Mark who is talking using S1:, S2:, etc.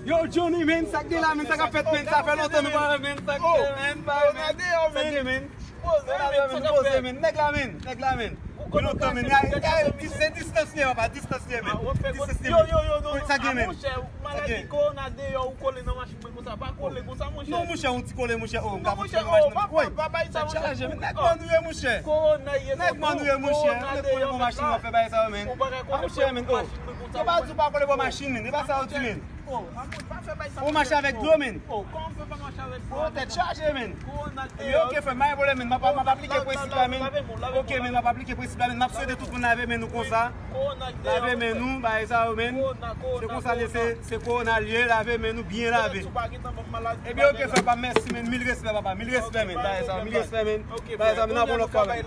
S1: Yo, Johnny, men, sak di la, men, sak a fet, men, sa fe lontan nou pa men, sak de, men, pa men, sak de, men. Pose, men, neg la, men, lontan, men, ya, distance liye, papa, distance liye, men.
S2: Yo,
S1: Sak de, men.
S2: Maladi corona de yo kole nan machin pou sa pa kole kon sa mouche.
S1: Non, mouche, on ti kole, mouche, oh,
S2: Non mouche, oh, papa isa mouche.
S1: Challenge, men, nek manouye, mouche.
S2: Corona ye.
S1: Nek manouye, mouche. Nek kole pou machine wap fe baye sa, men. Mouche, men, oh. Yo ba djou pa kole pou machine, men, e ba sa ou ti, men.
S2: Oh, pas fait baye sa.
S1: Ou marche avec l'eau, men.
S2: Oh, comment on fait pas marcher avec
S1: Oh, t'es chargé, men.
S2: Corona de
S1: Yo, ok, frère, ma problème, men. Ma appliqué principe la, men. Ok, men, ma appliqué principe la, men. Ma souhaite tout moun lave men nou kon sa. Lave men nou, baye sa ou, men. C'est comme ça, c'est corona lié, lave men nou, bien lavé. Eh bien, ok, frère, merci, men. Mille respect, papa. Mille respect, men. Baye sa, mille respect, men. Baye sa, men, nan bon l'autre fois, men.